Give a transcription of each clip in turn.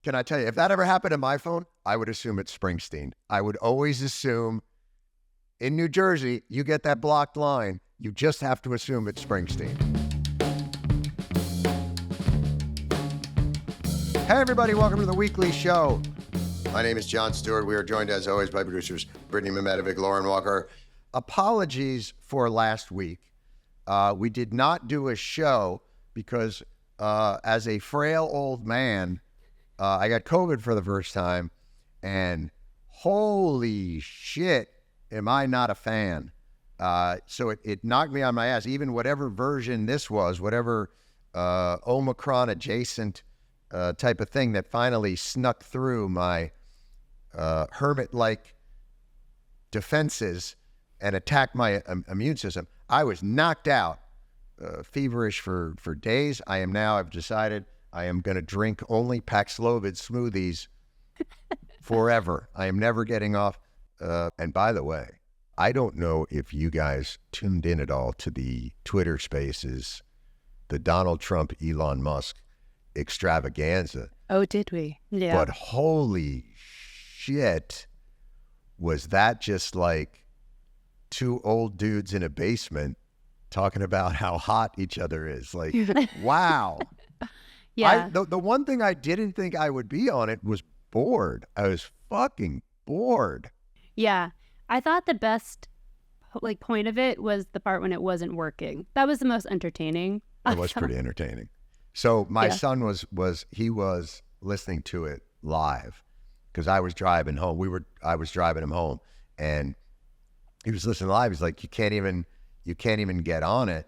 Can I tell you, if that ever happened to my phone, I would assume it's Springsteen. I would always assume in New Jersey, you get that blocked line, you just have to assume it's Springsteen. Hey everybody, welcome to the weekly show. My name is Jon Stewart. We are joined as always by producers Brittany Mimetovic, Lauren Walker. Apologies for last week. We did not do a show because as a frail old man, I got COVID for the first time, and holy shit, am I not a fan. So it knocked me on my ass. Even whatever version this was, whatever Omicron adjacent type of thing that finally snuck through my hermit-like defenses and attacked my immune system, I was knocked out, feverish for days. I've decided I am going to drink only Paxlovid smoothies forever. I am never getting off. And by the way, I don't know if you guys tuned in at all to the Twitter Spaces, the Donald Trump, Elon Musk extravaganza. Oh, did we? Yeah. But holy shit, was that just like two old dudes in a basement talking about how hot each other is? Like, wow. Yeah. The one thing I didn't think I would be on it was bored. I was fucking bored. Yeah. I thought the best point of it was the part when it wasn't working. That was the most entertaining. It was pretty entertaining. So my son was listening to it live because I was driving home. I was driving him home, and he was listening live. He's like, you can't even get on it.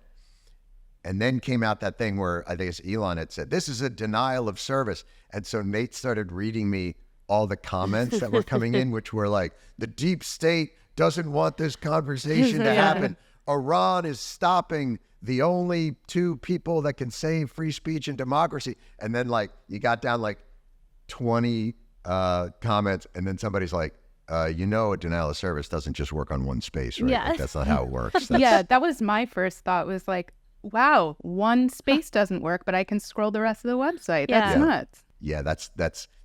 And then came out that thing where I think it's Elon had said, this is a denial of service. And so Nate started reading me all the comments that were coming in, which were like, the deep state doesn't want this conversation to happen. Iran is stopping the only two people that can save free speech and democracy. And then you got down 20 comments. And then somebody's like, a denial of service doesn't just work on one space, right? Yeah. Like, that's not how it works. Yeah, that was my first thought, was like, wow, one space doesn't work, but I can scroll the rest of the website. That's nuts. Yeah,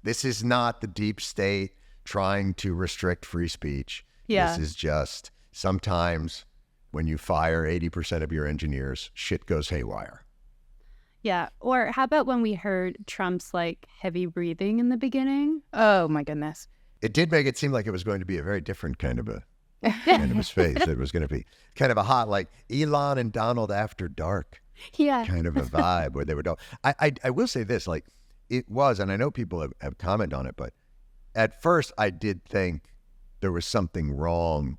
this is not the deep state trying to restrict free speech. Yeah. This is just sometimes when you fire 80% of your engineers, shit goes haywire. Yeah. Or how about when we heard Trump's heavy breathing in the beginning? Oh my goodness. It did make it seem like it was going to be a very different kind of a space. It was going to be kind of a hot, Elon and Donald after dark kind of a vibe where they were. I will say this, it was, and I know people have commented on it, but at first I did think there was something wrong,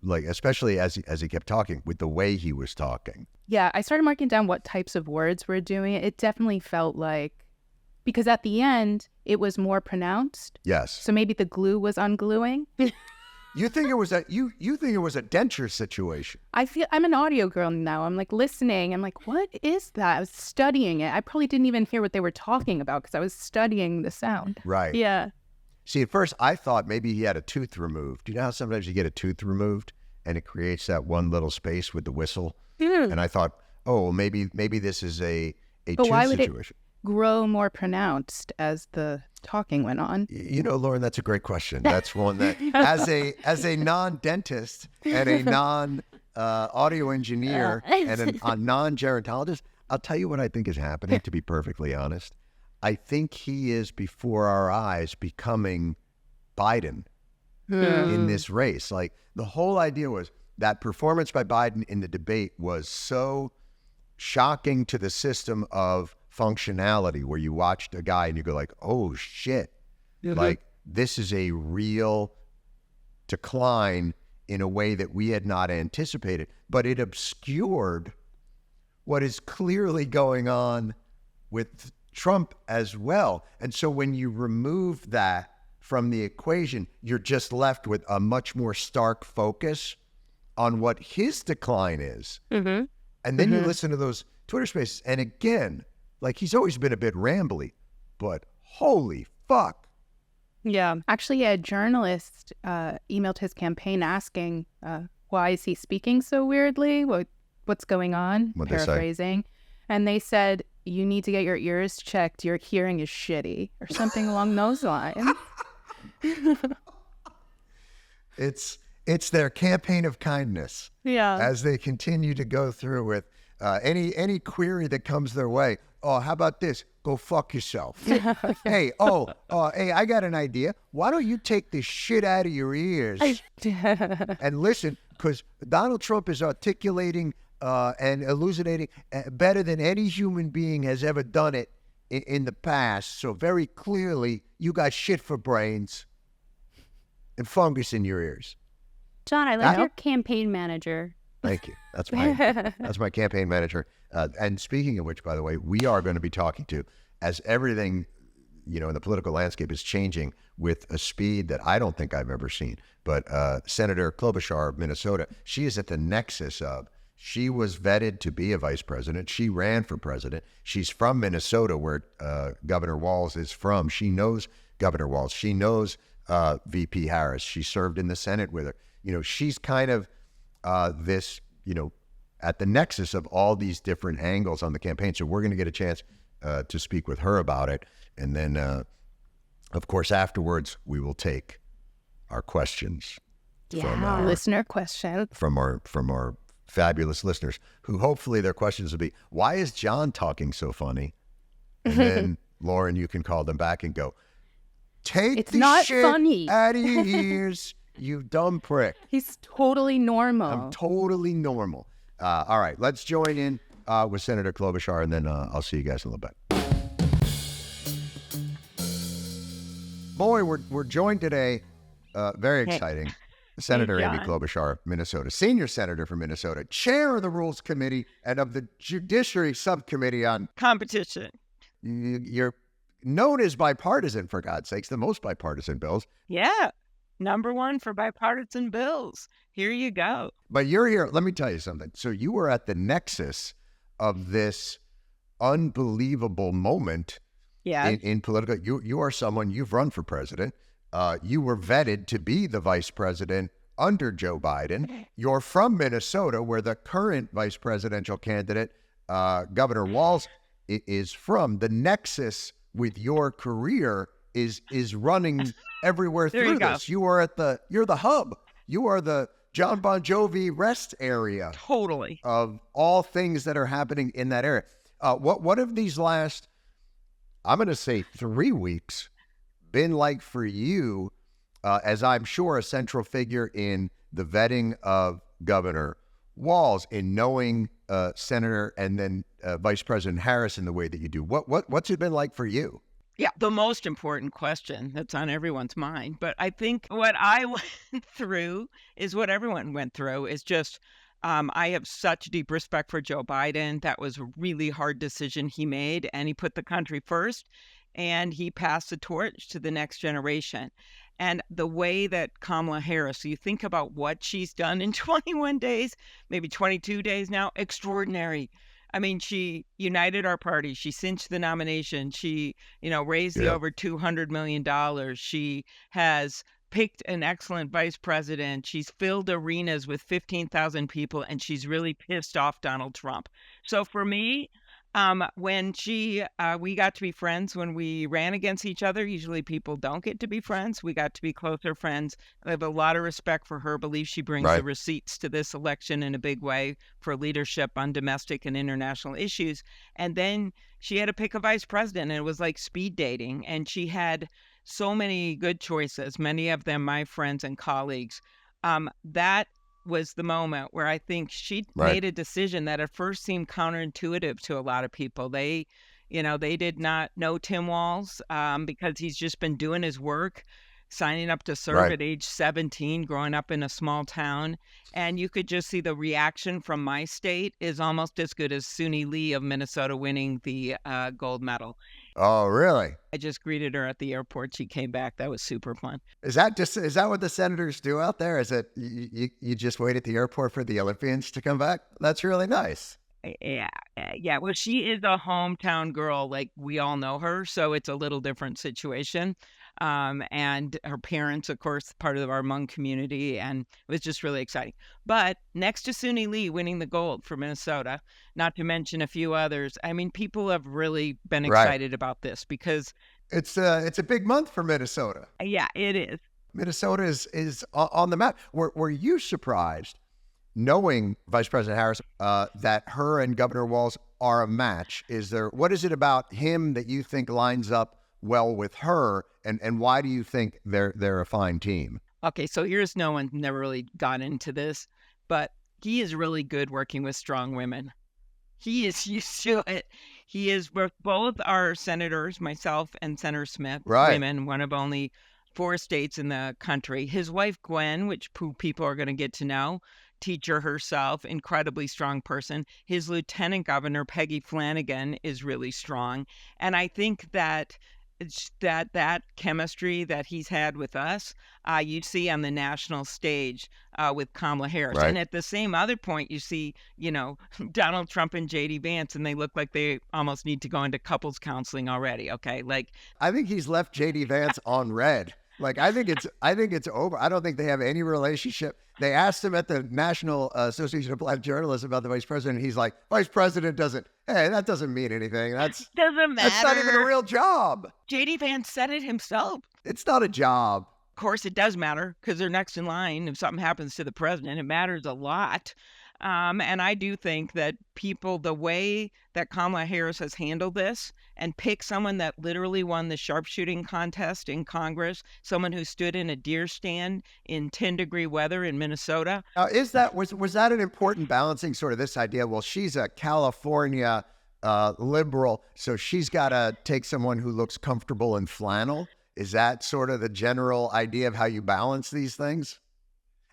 especially as he kept talking, with the way he was talking. Yeah, I started marking down what types of words were doing it. It definitely felt because at the end it was more pronounced. Yes. So maybe the glue was ungluing. You think it was you think it was a denture situation? I'm an audio girl now. I'm listening. I'm what is that? I was studying it. I probably didn't even hear what they were talking about because I was studying the sound. Right. Yeah. See, at first I thought maybe he had a tooth removed. You know how sometimes you get a tooth removed and it creates that one little space with the whistle? And I thought, oh, maybe this is a tooth situation. Why would it grow more pronounced as the talking went on? Lauren, that's a great question. That's one that as a non-dentist and a non-audio engineer and a non-gerontologist, I'll tell you what I think is happening, to be perfectly honest. I think he is before our eyes becoming Biden in this race. The whole idea was that performance by Biden in the debate was so shocking to the system of functionality, where you watched a guy and you go oh shit, this is a real decline in a way that we had not anticipated, but it obscured what is clearly going on with Trump as well. And so when you remove that from the equation, you're just left with a much more stark focus on what his decline is. And then you listen to those Twitter Spaces, and again, he's always been a bit rambly, but holy fuck. Yeah. Actually, a journalist emailed his campaign asking, why is he speaking so weirdly? What's going on? What'd they say? Paraphrasing. And they said, you need to get your ears checked. Your hearing is shitty or something along those lines. It's their campaign of kindness. Yeah. As they continue to go through with any query that comes their way. Oh, how about this? Go fuck yourself. Hey, I got an idea. Why don't you take the shit out of your ears and listen? Because Donald Trump is articulating and elucidating better than any human being has ever done it in the past. So very clearly, you got shit for brains and fungus in your ears. John, I like your campaign manager. Thank you. That's my campaign manager. And speaking of which, by the way, we are going to be talking to, as everything, in the political landscape is changing with a speed that I don't think I've ever seen. But Senator Klobuchar of Minnesota, she is at the nexus of, she was vetted to be a vice president. She ran for president. She's from Minnesota, where Governor Walz is from. She knows Governor Walz. She knows VP Harris. She served in the Senate with her. She's kind of this, at the nexus of all these different angles on the campaign. So we're going to get a chance to speak with her about it. And then, of course, afterwards, we will take our questions from our listener questions from our fabulous listeners, who hopefully their questions will be, why is John talking so funny? And then, Lauren, you can call them back and go, take the shit funny out of your ears. You dumb prick. He's totally normal. I'm totally normal. All right, let's join in with Senator Klobuchar, and then I'll see you guys in a little bit. Boy, we're joined today, very exciting, Senator Amy Klobuchar, Minnesota, senior senator from Minnesota, chair of the Rules Committee and of the Judiciary Subcommittee on Competition. You're known as bipartisan, for God's sakes, the most bipartisan bills. Yeah. Number one for bipartisan bills. Here you go. But you're here. Let me tell you something. So you were at the nexus of this unbelievable moment in political. You are someone, you've run for president. You were vetted to be the vice president under Joe Biden. You're from Minnesota, where the current vice presidential candidate, Governor Walz, is from. The nexus with your career is running everywhere through this. You're the hub. You are the John Bon Jovi rest area. Totally. Of all things that are happening in that area. What have these last, I'm going to say 3 weeks, been like for you, as I'm sure a central figure in the vetting of Governor Walz, in knowing Senator and then Vice President Harris in the way that you do? What's it been like for you? Yeah, the most important question that's on everyone's mind. But I think what I went through is what everyone went through, is just I have such deep respect for Joe Biden. That was a really hard decision he made, and he put the country first, and he passed the torch to the next generation. And the way that Kamala Harris, so you think about what she's done in 21 days, maybe 22 days now, extraordinary. I mean, she united our party. She cinched the nomination. She, raised the over $200 million. She has picked an excellent vice president. She's filled arenas with 15,000 people, and she's really pissed off Donald Trump. So for me, when we got to be friends when we ran against each other. Usually people don't get to be friends. We got to be closer friends. I have a lot of respect for her. Believe she brings the receipts to this election in a big way for leadership on domestic and international issues. And then she had to pick a vice president, and it was like speed dating. And she had so many good choices, many of them my friends and colleagues. That was the moment where I think she made a decision that at first seemed counterintuitive to a lot of people. They did not know Tim Walz because he's just been doing his work, signing up to serve at age 17, growing up in a small town. And you could just see the reaction from my state is almost as good as Suni Lee of Minnesota winning the gold medal. Oh, really? I just greeted her at the airport. She came back. That was super fun. Is that what the senators do out there? Is it you just wait at the airport for the Olympians to come back? That's really nice. Yeah, yeah. Well, she is a hometown girl, like we all know her, so it's a little different situation. And her parents, of course, part of our Hmong community, and it was just really exciting. But next to Suni Lee winning the gold for Minnesota, not to mention a few others, I mean, people have really been Right. excited about this because, It's a big month for Minnesota. yeah, it is. Minnesota is on the map. Were you surprised, knowing Vice President Harris, that her and Governor Walz are a match? What is it about him that you think lines up well with her, and why do you think they're a fine team? Okay, so here's no one never really got into this, but he is really good working with strong women. He is used to it. He is both our senators, myself and Senator Smith, Right. women, one of only 4 states in the country. His wife, Gwen, which people are going to get to know, teacher herself, incredibly strong person. His lieutenant governor, Peggy Flanagan, is really strong. And I think that that chemistry that he's had with us, you see on the national stage with Kamala Harris. Right. And at the same other point, you see, Donald Trump and J.D. Vance, and they look like they almost need to go into couples counseling already. Okay, like I think he's left J.D. Vance on red. Like I think it's over. I don't think they have any relationship. They asked him at the National Association of Black Journalists about the vice president. He's like, Vice President that doesn't mean anything. That's doesn't matter. That's not even a real job. J.D. Vance said it himself. It's not a job. Of course, it does matter because they're next in line. If something happens to the president, it matters a lot. And I do think that the way that Kamala Harris has handled this and picked someone that literally won the sharpshooting contest in Congress, someone who stood in a deer stand in 10-degree weather in Minnesota. Now, was that an important balancing sort of this idea? Well, she's a California liberal, so she's got to take someone who looks comfortable in flannel. Is that sort of the general idea of how you balance these things?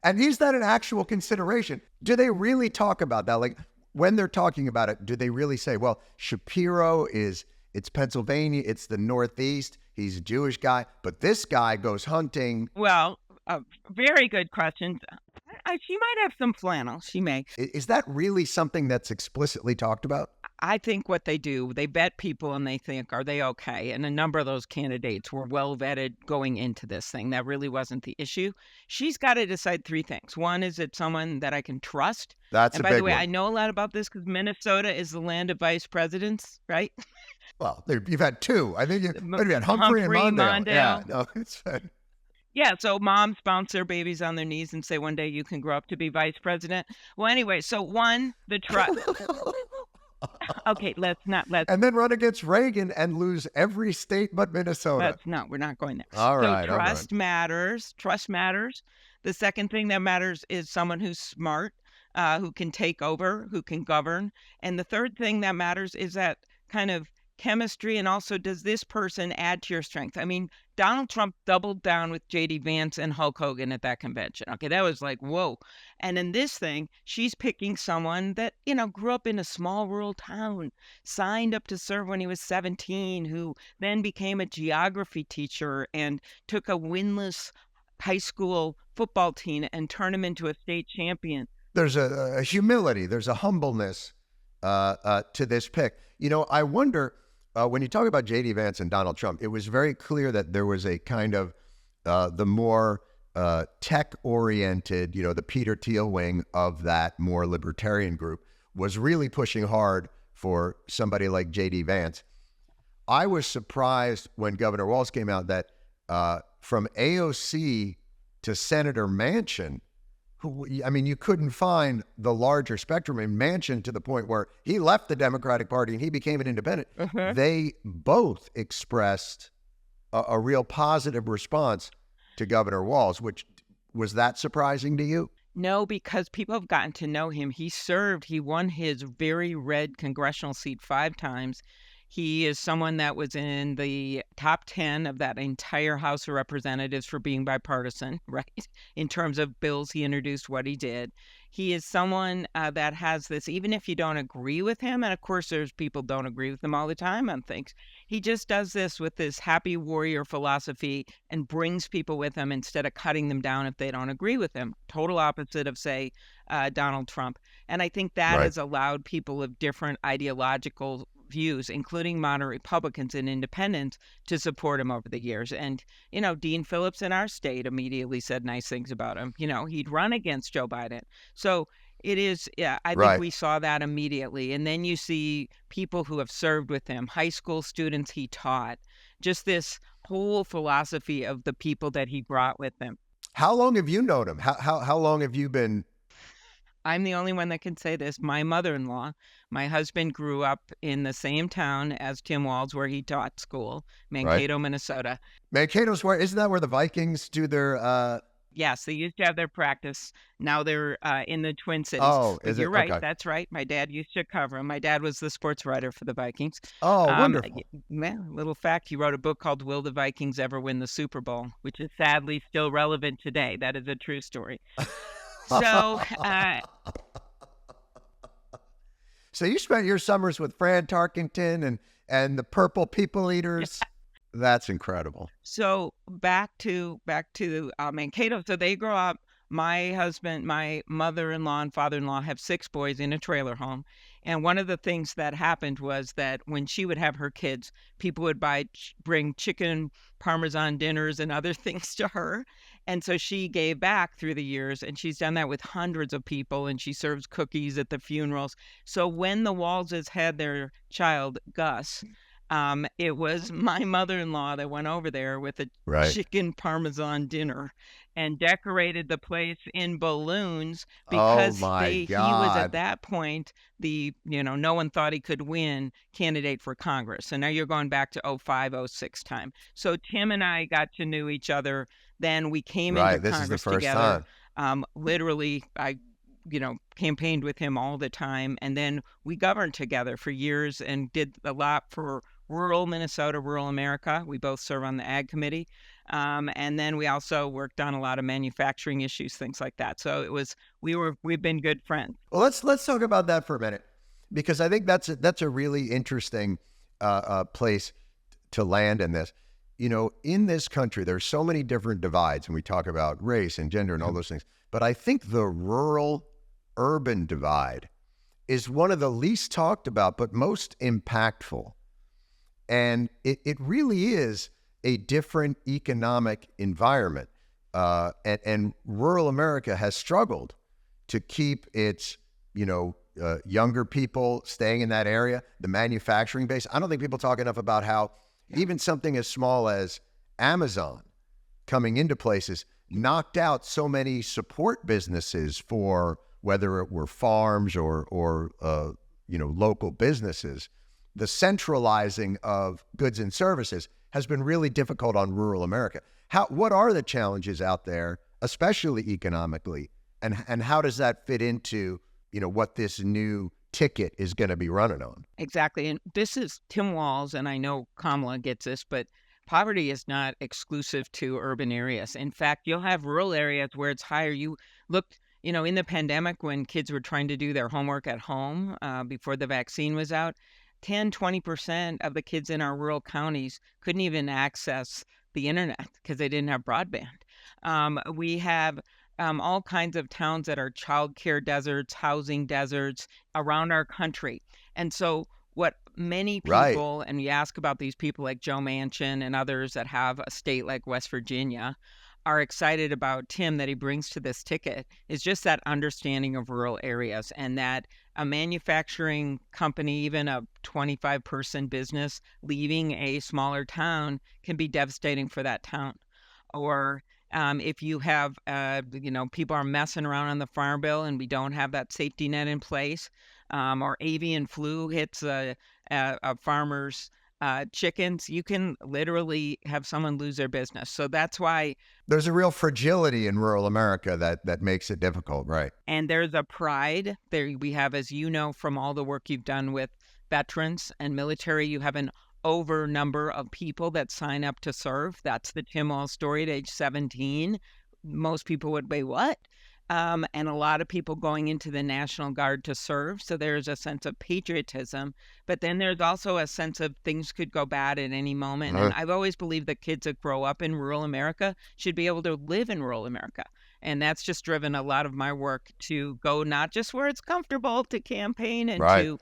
And is that an actual consideration? Do they really talk about that? Like when they're talking about it, do they really say, well, Shapiro it's Pennsylvania, it's the Northeast, he's a Jewish guy, but this guy goes hunting? Well, very good question. She might have some flannel. She may. Is that really something that's explicitly talked about? I think what they do, they vet people and they think, are they okay? And a number of those candidates were well vetted going into this thing. That really wasn't the issue. She's got to decide 3 things. One, is it someone that I can trust? That's and a by big the way, one. I know a lot about this because Minnesota is the land of vice presidents, right? Well, you've had 2. I think you've had Humphrey and Mondale. Yeah, no, it's fine. Yeah, so moms bounce their babies on their knees and say, one day you can grow up to be vice president. Well, anyway, so one, the trust. Okay, let's. And then run against Reagan and lose every state but Minnesota. We're not going there. All right. So trust matters. Trust matters. The second thing that matters is someone who's smart, who can take over, who can govern. And the third thing that matters is that kind of chemistry, and also, does this person add to your strength? I mean, Donald Trump doubled down with J.D. Vance and Hulk Hogan at that convention. Okay, that was like, whoa. And in this thing, she's picking someone that, grew up in a small rural town, signed up to serve when he was 17, who then became a geography teacher and took a winless high school football team and turned him into a state champion. There's a humility, there's a humbleness to this pick. I wonder, when you talk about J.D. Vance and Donald Trump, it was very clear that there was a kind of the more tech-oriented, the Peter Thiel wing of that more libertarian group was really pushing hard for somebody like J.D. Vance. I was surprised when Governor Walz came out that from AOC to Senator Manchin, you couldn't find the larger spectrum in Manchin to the point where he left the Democratic Party and he became an independent. Uh-huh. They both expressed a real positive response to Governor Walz, which was that surprising to you? No, because people have gotten to know him. He won his very red congressional seat 5 times. He is someone that was in the top 10 of that entire House of Representatives for being bipartisan, right? In terms of bills he introduced, what he did. He is someone that has this, even if you don't agree with him, and of course there's people don't agree with him all the time on things, he just does this with this happy warrior philosophy and brings people with him instead of cutting them down if they don't agree with him. Total opposite of, say, Donald Trump. And I think that Right. has allowed people of different ideological views, including moderate Republicans and independents, to support him over the years. And, Dean Phillips in our state immediately said nice things about him. He'd run against Joe Biden. So it is, yeah, I think Right. we saw that immediately. And then you see people who have served with him, high school students he taught, just this whole philosophy of the people that he brought with him. How long have you known him? How long have you been? I'm the only one that can say this. My mother-in-law, my husband grew up in the same town as Tim Walz, where he taught school, Mankato, Minnesota. Mankato's where? Isn't that where the Vikings do their? Yes, they used to have their practice. Now they're in the Twin Cities. Oh, But is you're it? right. Okay. That's right. My dad used to cover them. My dad was the sports writer for the Vikings. Oh, Um, wonderful. Little fact, he wrote a book called Will the Vikings Ever Win the Super Bowl, which is sadly still relevant today. That is a true story. So, So you spent your summers with Fran Tarkington and the Purple People Eaters. That's incredible. So back to Mankato. So they grow up. My husband, my mother-in-law, and father-in-law have 6 boys in a trailer home. And one of the things that happened was that when she would have her kids, people would bring chicken parmesan dinners and other things to her. And so she gave back through the years, and she's done that with hundreds of people, and she serves cookies at the funerals. So when the Walzes had their child, Gus, it was my mother-in-law that went over there with a Right. chicken parmesan dinner and decorated the place in balloons Oh because my he was at God. that point no one thought he could win candidate for Congress. So now you're going back to 05, 06 time. So Tim and I got to know each other. Then we came Right. into This is the Congress first together. time. Literally, I campaigned with him all the time. And then we governed together for years and did a lot for rural Minnesota, rural America. We both serve on the Ag Committee. And then we also worked on a lot of manufacturing issues, things like that. So we've been good friends. Well, let's talk about that for a minute, because I think that's a really interesting place to land in this. In this country, there's so many different divides, and we talk about race and gender and all those things. But I think the rural-urban divide is one of the least talked about, but most impactful. And it really is a different economic environment. And rural America has struggled to keep its, younger people staying in that area, the manufacturing base. I don't think people talk enough about how even something as small as Amazon coming into places knocked out so many support businesses for whether it were farms or local businesses. The centralizing of goods and services has been really difficult on rural America. What are the challenges out there, especially economically, and how does that fit into what this new ticket is going to be running on? Exactly. And this is Tim Walz, and I know Kamala gets this, but poverty is not exclusive to urban areas. In fact, you'll have rural areas where it's higher. You looked, in the pandemic when kids were trying to do their homework at home before the vaccine was out, 10-20% of the kids in our rural counties couldn't even access the internet because they didn't have broadband. We have all kinds of towns that are childcare deserts, housing deserts around our country. And so what many people, and we ask about these people like Joe Manchin and others that have a state like West Virginia, are excited about Tim that he brings to this ticket is just that understanding of rural areas, and that a manufacturing company, even a 25-person business, leaving a smaller town can be devastating for that town. Or if you have, people are messing around on the farm bill and we don't have that safety net in place, or avian flu hits a farmer's chickens, you can literally have someone lose their business. So that's why there's a real fragility in rural America that makes it difficult, right? And there's a pride there we have, as you know, from all the work you've done with veterans and military, you have an over number of people that sign up to serve. That's the Tim Walz story at age 17. Most people would be, what? And a lot of people going into the National Guard to serve. So there's a sense of patriotism, but then there's also a sense of things could go bad at any moment. And I've always believed that kids that grow up in rural America should be able to live in rural America. And that's just driven a lot of my work to go not just where it's comfortable to campaign and to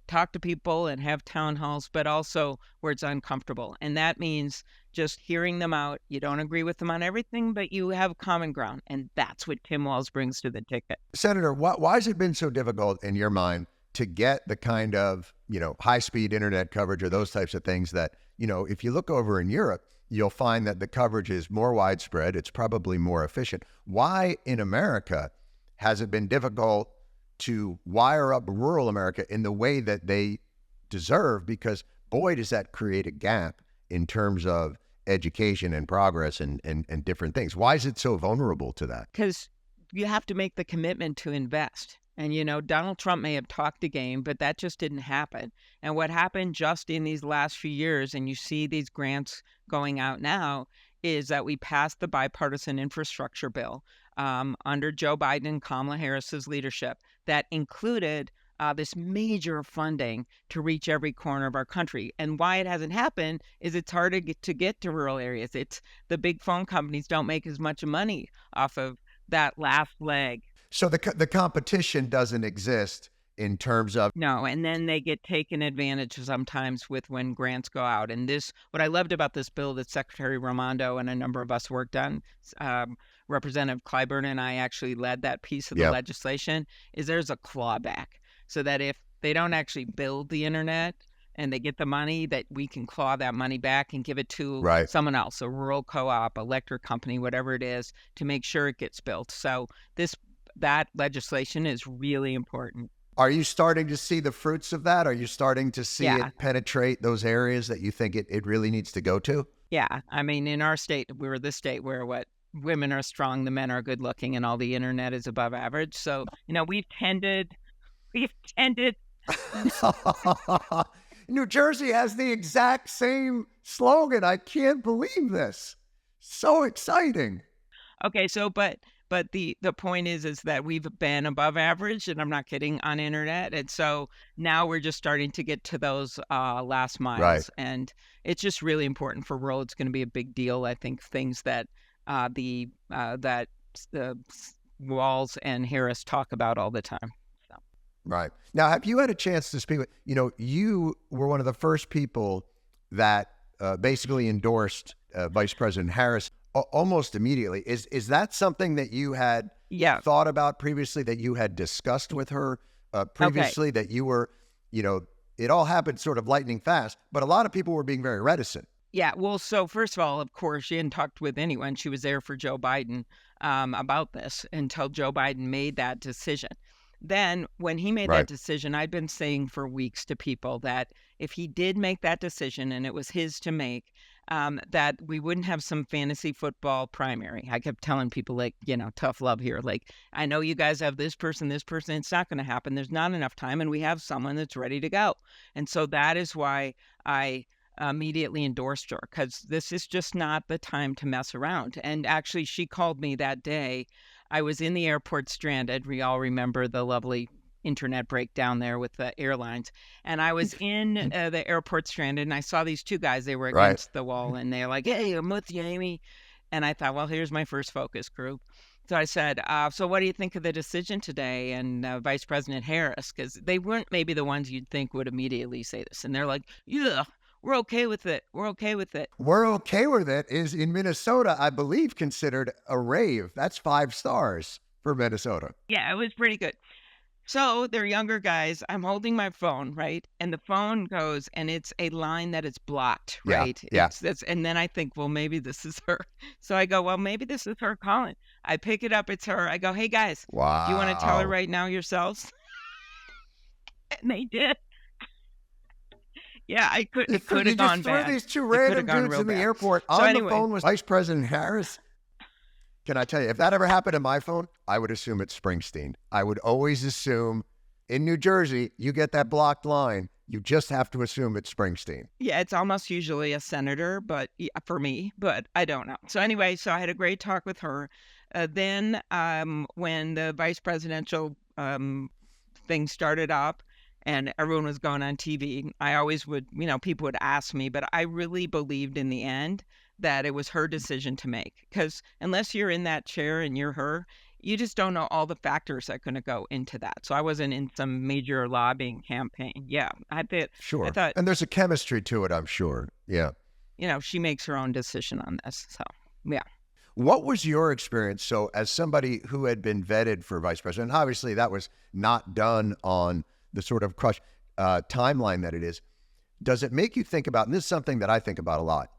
talk to people and have town halls, but also where it's uncomfortable. And that means just hearing them out. You don't agree with them on everything, but you have common ground. And that's what Tim Walz brings to the ticket. Senator, why has it been so difficult in your mind to get the kind of, high-speed internet coverage or those types of things that, if you look over in Europe, you'll find that the coverage is more widespread. It's probably more efficient. Why in America has it been difficult to wire up rural America in the way that they deserve? Because boy, does that create a gap in terms of education and progress and different things. Why is it so vulnerable to that? Because you have to make the commitment to invest. And, Donald Trump may have talked a game, but that just didn't happen. And what happened just in these last few years, and you see these grants going out now, is that we passed the bipartisan infrastructure bill under Joe Biden and Kamala Harris's leadership that included this major funding to reach every corner of our country. And why it hasn't happened is it's hard to get to rural areas. It's the big phone companies don't make as much money off of that last leg. So the competition doesn't exist in terms of... No, and then they get taken advantage of sometimes with when grants go out. And what I loved about this bill that Secretary Raimondo and a number of us worked on, Representative Clyburn and I actually led that piece of the legislation, is there's a clawback. So that if they don't actually build the internet and they get the money, that we can claw that money back and give it to someone else, a rural co-op, electric company, whatever it is, to make sure it gets built. So that legislation is really important. Are you starting to see the fruits of that? Are you starting to see it penetrate those areas that you think it really needs to go to? Yeah. I mean, in our state, we're the state where women are strong, the men are good looking, and all the internet is above average. So, we've tended. New Jersey has the exact same slogan. I can't believe this. So exciting. Okay. So, but the point is that we've been above average, and I'm not kidding, on internet. And so now we're just starting to get to those last miles. And it's just really important for rural. It's going to be a big deal. I think things that the Walz and Harris talk about all the time. Right. Now, have you had a chance to speak with, you were one of the first people that basically endorsed Vice President Harris almost immediately. Is that something that you had thought about previously, that you had discussed with her previously, that you were, it all happened sort of lightning fast, but a lot of people were being very reticent. Yeah. Well, so first of all, of course, she hadn't talked with anyone. She was there for Joe Biden about this until Joe Biden made that decision. Then when he made that decision, I'd been saying for weeks to people that if he did make that decision and it was his to make, that we wouldn't have some fantasy football primary. I kept telling people, tough love here. I know you guys have this person. It's not going to happen. There's not enough time, and we have someone that's ready to go. And so that is why I immediately endorsed her, because this is just not the time to mess around. And actually, she called me that day. I was in the airport stranded. We all remember the lovely internet breakdown there with the airlines. And I was in the airport stranded, and I saw these two guys. They were against the wall, and they're like, "Hey, I'm with you, Amy." And I thought, well, here's my first focus group. So I said, so what do you think of the decision today? And Vice President Harris, because they weren't maybe the ones you'd think would immediately say this. And they're like, yeah, we're okay with it. We're okay with it. We're okay with it is in Minnesota, I believe, considered a rave. That's 5 stars for Minnesota. Yeah, it was pretty good. So they're younger guys. I'm holding my phone, right? And the phone goes, and it's a line that is blocked, right? Yeah. And then I think, well, maybe this is her. So I go, well, maybe this is her calling. I pick it up. It's her. I go, hey, guys, do you want to tell her right now yourselves? And they did. Yeah, it could have gone bad. You just threw these two random dudes in the airport. On the phone was Vice President Harris. Can I tell you, if that ever happened to my phone, I would assume it's Springsteen. I would always assume in New Jersey, you get that blocked line, You just have to assume it's Springsteen. Yeah, it's almost usually a senator, but for me, but I don't know. So anyway, so I had a great talk with her. Then when the vice presidential thing started up and everyone was going on TV, I always would, people would ask me, but I really believed in the end that it was her decision to make. Because unless you're in that chair and you're her, you just don't know all the factors that are going to go into that. So I wasn't in some major lobbying campaign. Yeah, I thought, and there's a chemistry to it, I'm sure. Yeah. She makes her own decision on this. So, yeah. What was your experience? So as somebody who had been vetted for vice president, obviously that was not done on the sort of crush timeline that it is. Does it make you think about, and this is something that I think about a lot,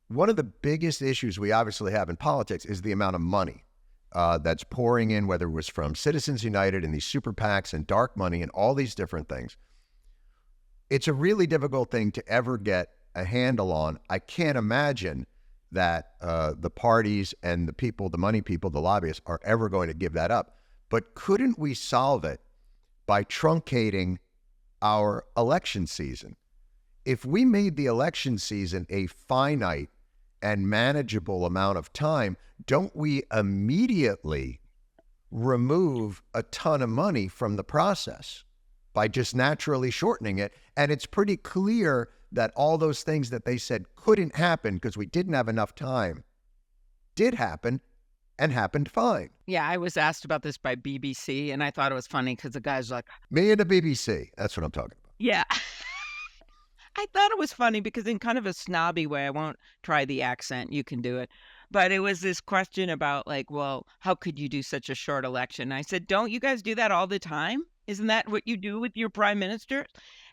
one of the biggest issues we obviously have in politics is the amount of money that's pouring in, whether it was from Citizens United and these super PACs and dark money and all these different things. It's a really difficult thing to ever get a handle on. I can't imagine that the parties and the people, the money people, the lobbyists are ever going to give that up. But couldn't we solve it by truncating our election season? If we made the election season a finite and manageable amount of time, don't we immediately remove a ton of money from the process by just naturally shortening it? And it's pretty clear that all those things that they said couldn't happen because we didn't have enough time did happen and happened fine. Yeah, I was asked about this by BBC, and I thought it was funny because the guy's like, me and the BBC, that's what I'm talking about. yeah. I thought it was funny because in kind of a snobby way, I won't try the accent, you can do it. But it was this question about like, well, how could you do such a short election? I said, don't you guys do that all the time? Isn't that what you do with your prime minister?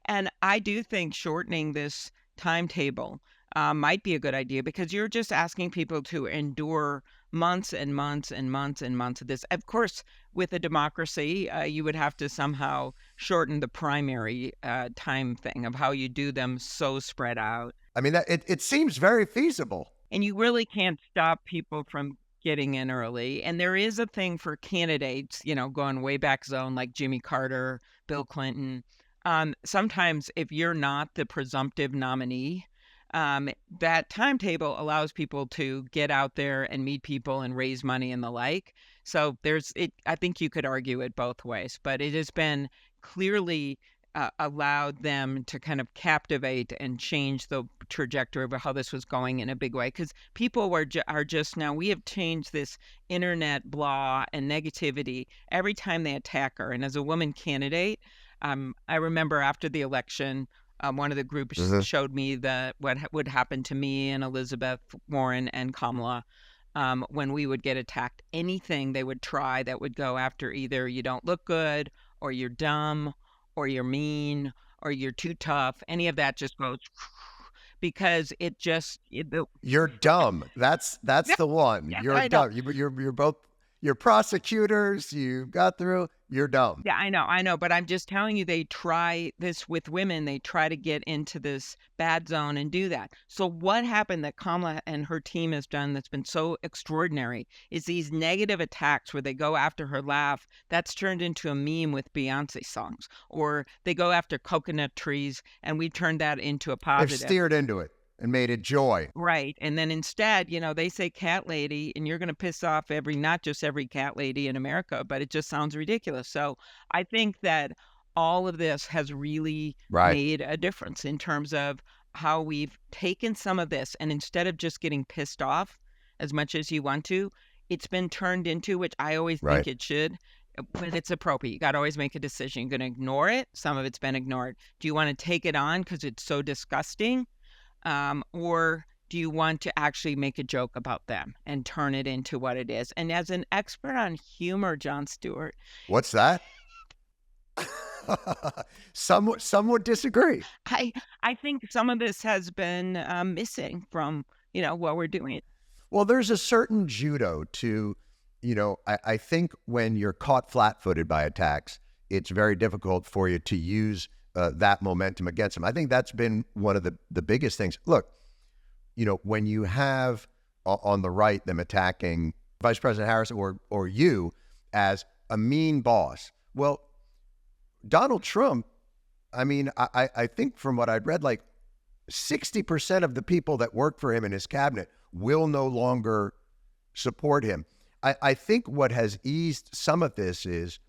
And I do think shortening this timetable might be a good idea because you're just asking people to endure months and months and months and months of this. Of course, with a democracy, you would have to somehow shorten the primary time thing of how you do them so spread out. I mean, it seems very feasible. And you really can't stop people from getting in early. And there is a thing for candidates, going way back zone like Jimmy Carter, Bill Clinton. Sometimes if you're not the presumptive nominee, that timetable allows people to get out there and meet people and raise money and the like. So I think you could argue it both ways, but it has been clearly allowed them to kind of captivate and change the trajectory of how this was going in a big way. Because people are just now, we have changed this internet blah and negativity every time they attack her. And as a woman candidate, I remember after the election, one of the groups showed me what would happen to me and Elizabeth Warren and Kamala when we would get attacked. Anything they would try that would go after either you don't look good or you're dumb or you're mean or you're too tough. Any of that just goes because you're dumb. That's the one. Yeah, you're dumb. You're both. You're prosecutors. You got through. You're dumb. Yeah, I know. But I'm just telling you, they try this with women. They try to get into this bad zone and do that. So what happened that Kamala and her team has done that's been so extraordinary is these negative attacks where they go after her laugh. That's turned into a meme with Beyonce songs. Or they go after coconut trees, and we've turned that into a positive. They've steered into it and made it joy. Right. And then instead, they say cat lady, and you're going to piss off not just every cat lady in America, but it just sounds ridiculous. So I think that all of this has really made a difference in terms of how we've taken some of this, and instead of just getting pissed off as much as you want to, it's been turned into, which I always think it should, when it's appropriate. You got to always make a decision. You're going to ignore it. Some of it's been ignored. Do you want to take it on because it's so disgusting? Or do you want to actually make a joke about them and turn it into what it is? And as an expert on humor, Jon Stewart. What's that? Some would disagree. I think some of this has been missing from, what we're doing. Well, there's a certain judo to, I think when you're caught flat-footed by attacks, it's very difficult for you to use that momentum against them. I think that's been one of the biggest things. Look, when you have on the right them attacking Vice President Harris or you as a mean boss. Well, Donald Trump I mean, I think from what I'd read, like 60% of the people that work for him in his cabinet will no longer support him. I think what has eased some of this is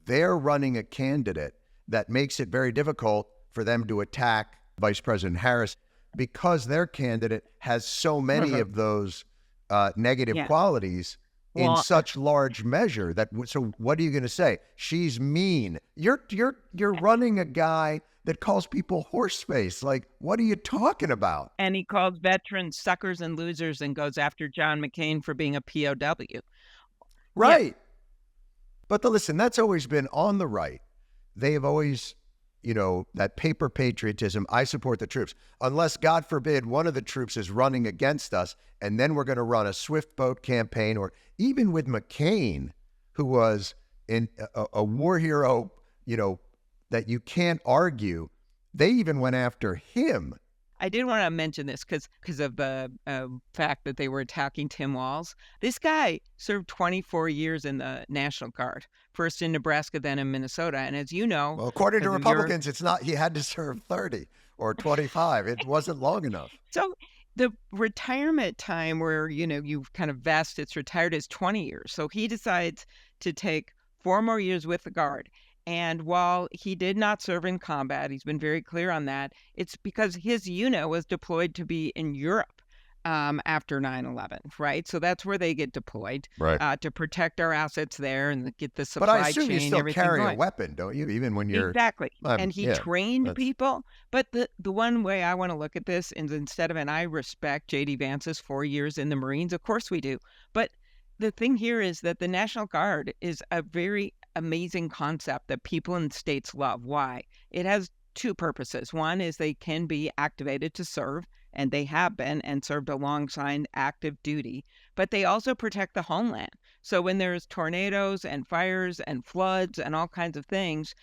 they're running a candidate that makes it very difficult for them to attack Vice President Harris because their candidate has so many of those negative qualities in such large measure that. So what are you going to say? She's mean. You're running a guy that calls people horse face. Like, what are you talking about? And he calls veterans suckers and losers and goes after John McCain for being a POW. Right. Yeah. But listen, that's always been on the right. They have always, that paper patriotism. I support the troops. Unless, God forbid, one of the troops is running against us, and then we're going to run a swift boat campaign. Or even with McCain, who was a war hero, that you can't argue, they even went after him. I did want to mention this because of the fact that they were attacking Tim Walz. This guy served 24 years in the National Guard, first in Nebraska, then in Minnesota. And as you know, well, according to Republicans, it's not. He had to serve 30 or 25. It wasn't long enough. So the retirement time where you kind of vest, it's retired, is 20 years. So he decides to take 4 more years with the Guard. And while he did not serve in combat, he's been very clear on that, it's because his unit was deployed to be in Europe after 9/11, right? So that's where they get deployed, right, to protect our assets there and get the supply chain. But I assume you still carry a weapon, don't you? Even when you're... Exactly. And he trained people. But the one way I want to look at this is instead of, and I respect J.D. Vance's 4 years in the Marines, of course we do. But the thing here is that the National Guard is a very amazing concept that people in states love. Why? It has 2 purposes. One is they can be activated to serve, and they have been and served alongside active duty, but they also protect the homeland. So when there's tornadoes and fires and floods and all kinds of things,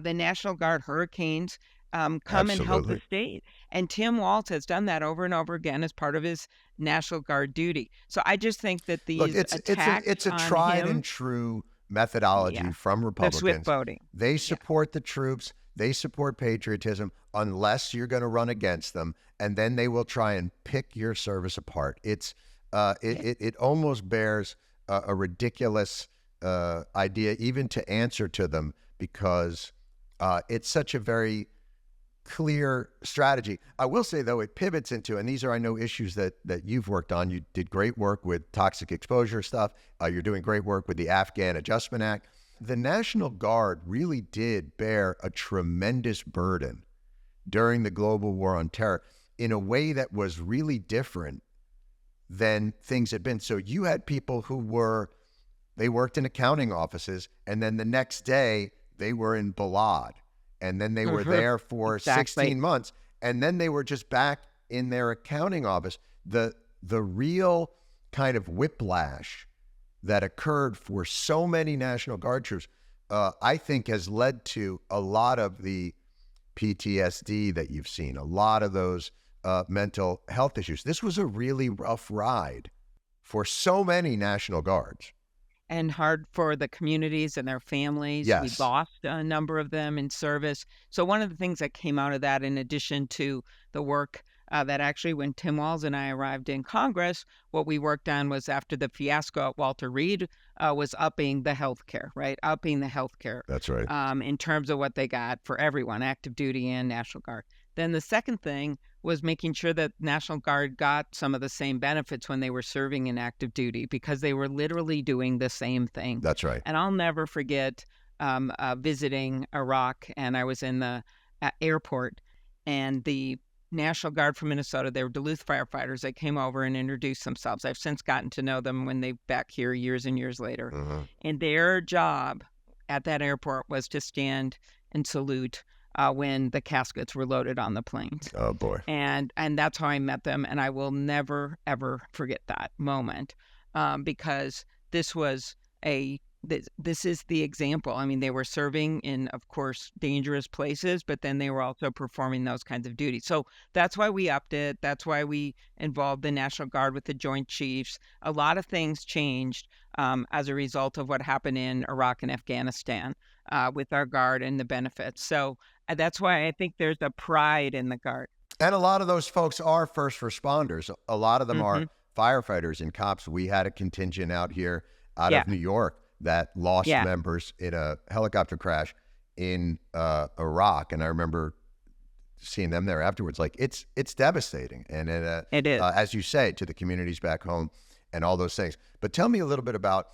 the National Guard, hurricanes, come and help the state. And Tim Walz has done that over and over again as part of his National Guard duty. So I just think that these attacks it's a tried and true methodology from Republicans. The swift voting. They support the troops. They support patriotism unless you're going to run against them, and then they will try and pick your service apart. It almost bears a ridiculous idea even to answer to them because it's such a very clear strategy. I will say, though, it pivots into, and these are, I know, issues that you've worked on. You did great work with toxic exposure stuff. You're doing great work with the Afghan Adjustment Act. The National Guard really did bear a tremendous burden during the global war on terror in a way that was really different than things had been. So you had people who they worked in accounting offices, and then the next day they were in Balad. And then they were there for 16 months. And then they were just back in their accounting office. The real kind of whiplash that occurred for so many National Guard troops, I think has led to a lot of the PTSD that you've seen, a lot of those mental health issues. This was a really rough ride for so many National Guards. And hard for the communities and their families. Yes. We lost a number of them in service. So one of the things that came out of that, in addition to the work that actually when Tim Walz and I arrived in Congress, what we worked on was after the fiasco at Walter Reed was upping the health care, right? Upping the health care. That's right. In terms of what they got for everyone, active duty and National Guard. Then the second thing was making sure that National Guard got some of the same benefits when they were serving in active duty because they were literally doing the same thing. That's right. And I'll never forget visiting Iraq, and I was in the airport, and the National Guard from Minnesota, they were Duluth firefighters. They came over and introduced themselves. I've since gotten to know them when they back here years and years later. And their job at that airport was to stand and salute when the caskets were loaded on the planes. Oh, boy. And that's how I met them. And I will never, ever forget that moment because this was this is the example. I mean, they were serving in, of course, dangerous places, but then they were also performing those kinds of duties. So that's why we upped it. That's why we involved the National Guard with the Joint Chiefs. A lot of things changed as a result of what happened in Iraq and Afghanistan with our Guard and the benefits. So That's why I think there's a pride in the Guard. And a lot of those folks are first responders. A lot of them are firefighters and cops. We had a contingent out here out of New York that lost members in a helicopter crash in Iraq. And I remember seeing them there afterwards. Like, it's devastating. And it is, as you say, to the communities back home and all those things. But tell me a little bit about,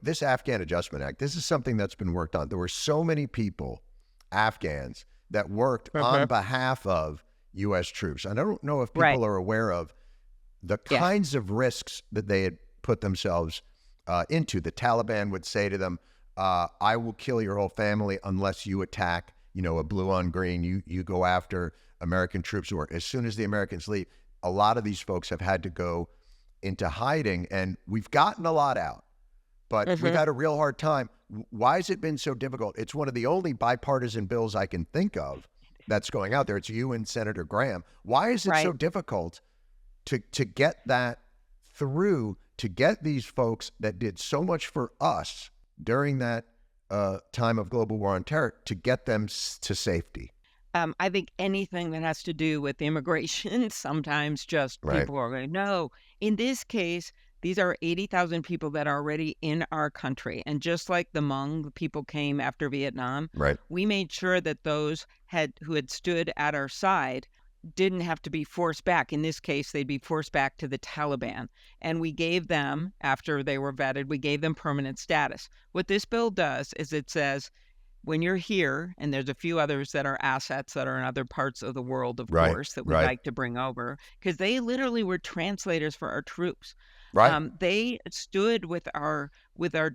this Afghan Adjustment Act. This is something that's been worked on. There were so many people, Afghans, that worked on behalf of U.S. troops. I don't know if people are aware of the kinds of risks that they had put themselves into. The Taliban would say to them, I will kill your whole family unless you attack, a blue on green. You go after American troops. Or as soon as the Americans leave, a lot of these folks have had to go into hiding, and we've gotten a lot out, but we've had a real hard time. Why has it been so difficult? It's one of the only bipartisan bills I can think of that's going out there. It's you and Senator Graham. Why is it so difficult to get that through, to get these folks that did so much for us during that time of global war on terror, to get them to safety? I think anything that has to do with immigration, sometimes just people are going, no. In this case, these are 80,000 people that are already in our country. And just like the Hmong people came after Vietnam, we made sure that those who had stood at our side didn't have to be forced back. In this case, they'd be forced back to the Taliban. And we gave them, after they were vetted, we gave them permanent status. What this bill does is it says, when you're here, and there's a few others that are assets that are in other parts of the world, of course, that we'd like to bring over, because they literally were translators for our troops. They stood with our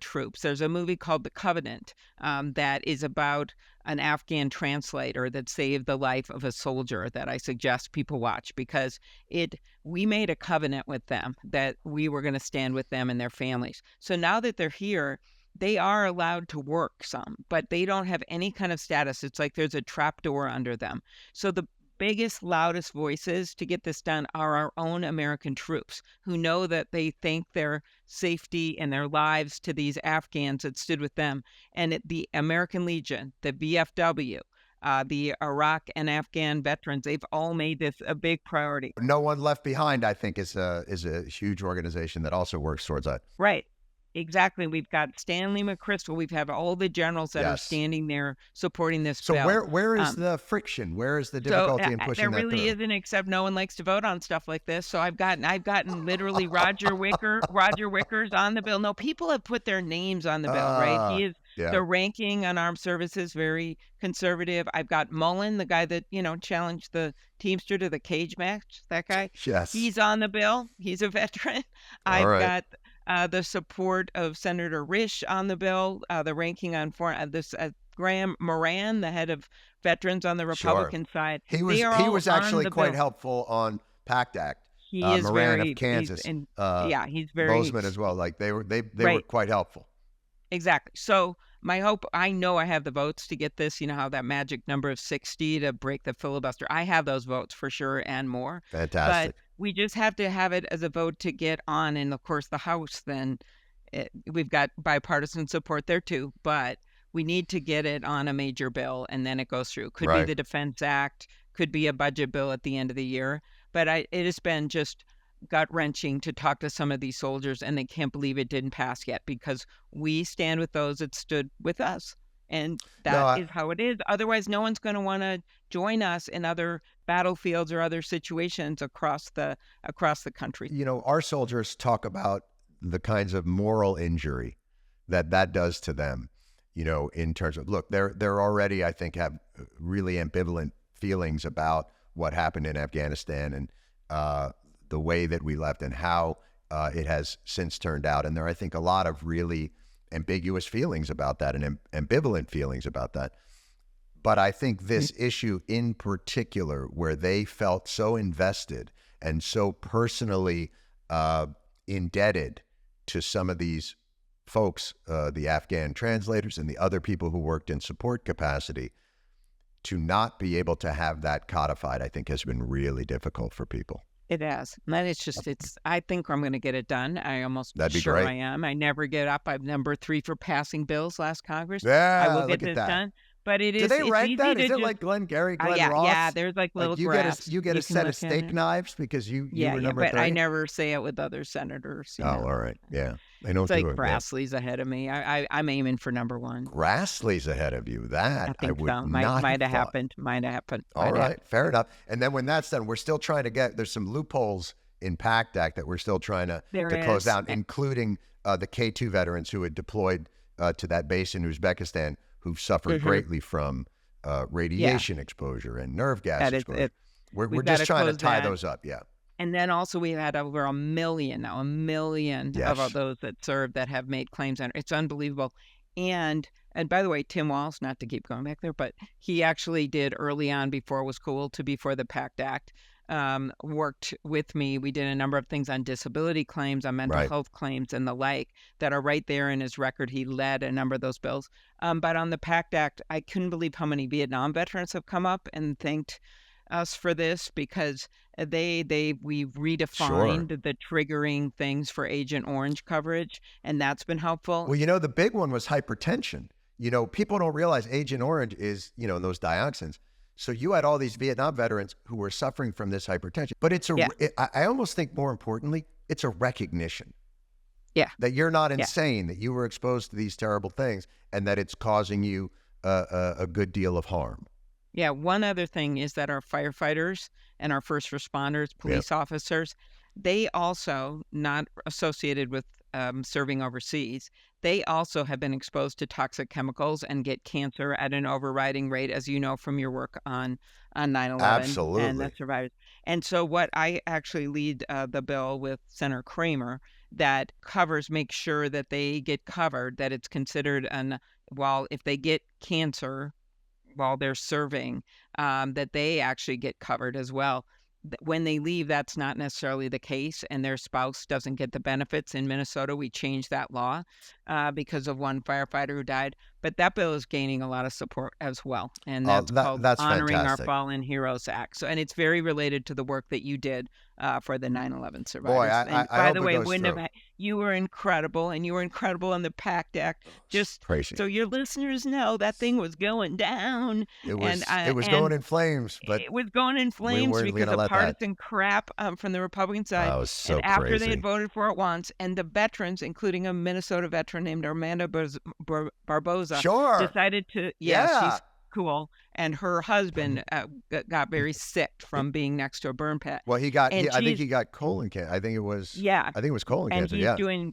troops. There's a movie called The Covenant that is about an Afghan translator that saved the life of a soldier that I suggest people watch, because we made a covenant with them that we were going to stand with them and their families. So now that they're here, they are allowed to work some, but they don't have any kind of status. It's like there's a trapdoor under them. So the biggest, loudest voices to get this done are our own American troops, who know that they thank their safety and their lives to these Afghans that stood with them. And the American Legion, the VFW, the Iraq and Afghan veterans, they've all made this a big priority. No One Left Behind, I think, is a huge organization that also works towards that. Right. Exactly. We've got Stanley McChrystal. We've had all the generals that are standing there supporting this bill. So where is the friction? Where is the difficulty in pushing that through? There really isn't, except no one likes to vote on stuff like this. So I've gotten literally Roger Wicker's on the bill. No, people have put their names on the bill, right? He is the ranking on armed services, very conservative. I've got Mullen, the guy that, challenged the Teamster to the cage match. That guy. Yes. He's on the bill. He's a veteran. I've got the support of Senator Risch on the bill, the ranking on Graham Moran, the head of veterans on the Republican side. He was actually quite helpful on PACT Act. He is Moran of Kansas. He's very Bozeman as well. Like they were quite helpful. Exactly. So my hope, I know I have the votes to get this, how that magic number of 60 to break the filibuster. I have those votes for sure and more. Fantastic. But we just have to have it as a vote to get on. And of course, the House, then we've got bipartisan support there too. But we need to get it on a major bill, and then it goes through. Could be the Defense Act, could be a budget bill at the end of the year. But it has been just gut-wrenching to talk to some of these soldiers, and they can't believe it didn't pass yet, because we stand with those that stood with us. And that is how it is. Otherwise, no one's going to want to join us in other battlefields or other situations across the country. Our soldiers talk about the kinds of moral injury that does to them, in terms of, look, they're already, I think, have really ambivalent feelings about what happened in Afghanistan and the way that we left and how it has since turned out. And there are, I think, a lot of really ambiguous feelings about that and ambivalent feelings about that. But I think this issue in particular, where they felt so invested and so personally indebted to some of these folks, the Afghan translators and the other people who worked in support capacity, to not be able to have that codified, I think has been really difficult for people. It has. And I think I'm going to get it done. I almost That'd be sure great. I am. I never get up. I'm number 3 for passing bills last Congress. Yeah, I will get look at this that. done. But it is. Do they it's rank easy that? to Is it just, like Glenn yeah, Ross? yeah. There's like little Like you graphs. get a you can set of look at steak it. knives because you were number but 3? I never say it with other senators. Oh, all right. Yeah. They don't It's like do it. Grassley's ahead of me. I'm aiming for number 1. Grassley's ahead of you. That I I think would so. not Might have thought. happened. Might have happened. All right, fair enough. And then when that's done, we're still trying to there's some loopholes in PACT Act that we're still trying to close down, including the K2 veterans who had deployed to that base in Uzbekistan, who've suffered greatly from radiation exposure and nerve gas exposure. We're just trying to tie those up, yeah. And then also we've had over a million Yes. of those that served that have made claims. And it's unbelievable. And by the way, Tim Walz, not to keep going back there, but he actually did early on before it was cool to before the PACT Act, worked with me. We did a number of things on disability claims, on mental health claims and the like that are right there in his record. He led a number of those bills. But on the PACT Act, I couldn't believe how many Vietnam veterans have come up and thanked us for this because we've redefined the triggering things for Agent Orange coverage, and that's been helpful. Well, the big one was hypertension. People don't realize Agent Orange is, those dioxins. So you had all these Vietnam veterans who were suffering from this hypertension. But I almost think more importantly, it's a recognition. Yeah. That you're not insane, that you were exposed to these terrible things, and that it's causing you a good deal of harm. Yeah. One other thing is that our firefighters and our first responders, police officers, they also, not associated with serving overseas, they also have been exposed to toxic chemicals and get cancer at an overriding rate, as you know from your work on 9/11 Absolutely. and the survivors. And so what I actually lead the bill with Senator Kramer that makes sure that they get covered, that it's considered if they get cancer while they're serving, that they actually get covered as well. When they leave, that's not necessarily the case, and their spouse doesn't get the benefits. In Minnesota, we changed that law because of one firefighter who died. But that bill is gaining a lot of support as well, and that's called Honoring fantastic. Our Fallen Heroes Act. So, and it's very related to the work that you did for the 9/11 survivors. Boy, and I by hope the it way, goes you were incredible, and you were incredible on the PACT Act. Just crazy. so your listeners know, that thing was going down. It was going in flames, but it was going in flames weren't because gonna of let partisan crap from the Republican side. That was so and after crazy. they had voted for it once, and the veterans, including a Minnesota veteran named Armando Barboza, decided to, she's cool, and her husband got very sick from being next to a burn pit. Well, I think he got colon cancer. I think it was colon cancer.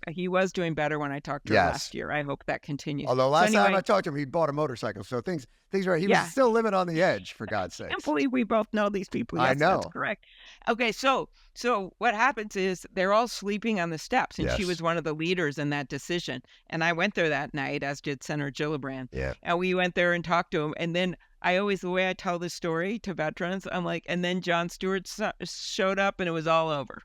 He was doing better when I talked to her last year. I hope that continues. Although last time I talked to him, he bought a motorcycle, so things were. He was still living on the edge, for God's sake. I can't believe we both know these people. Yes, I know. That's correct. Okay, so what happens is they're all sleeping on the steps, and she was one of the leaders in that decision. And I went there that night, as did Senator Gillibrand. Yeah. And we went there and talked to him, and then the way I tell this story to veterans, I'm like, and then Jon Stewart showed up and it was all over.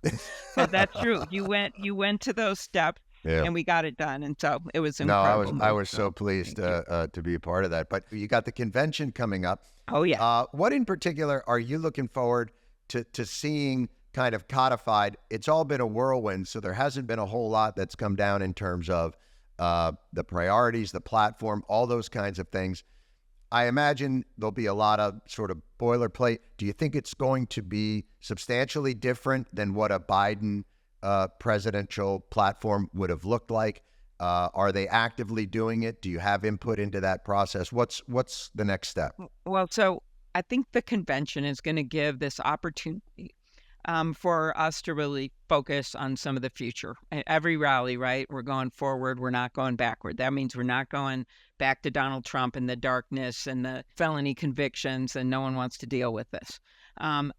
But that's true. You went to those steps and we got it done. And so it was incredible. No, I was so pleased to be a part of that. But you got the convention coming up. Oh, yeah. What in particular are you looking forward to seeing kind of codified? It's all been a whirlwind, so there hasn't been a whole lot that's come down in terms of the priorities, the platform, all those kinds of things. I imagine there'll be a lot of sort of boilerplate. Do you think it's going to be substantially different than what a Biden presidential platform would have looked like? Are they actively doing it? Do you have input into that process? What's the next step? Well, so I think the convention is going to give this opportunity for us to really focus on some of the future. Every rally, right? We're going forward. We're not going backward. That means we're not going back to Donald Trump and the darkness and the felony convictions, and no one wants to deal with this.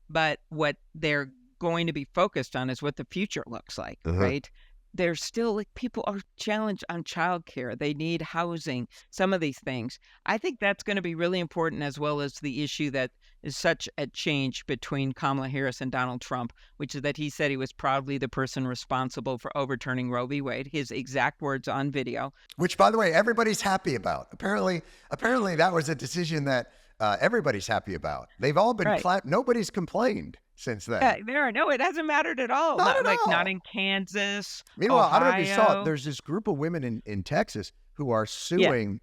But what they're going to be focused on is what the future looks like, right? There's still people are challenged on childcare. They need housing, some of these things. I think that's going to be really important, as well as the issue that is such a change between Kamala Harris and Donald Trump, which is that he said he was proudly the person responsible for overturning Roe v. Wade, his exact words on video. Which, by the way, everybody's happy about. Apparently that was a decision that everybody's happy about. They've all been nobody's complained since then. It hasn't mattered at all. Not in Kansas. Meanwhile, Ohio. I don't know if you saw it. There's this group of women in Texas who are suing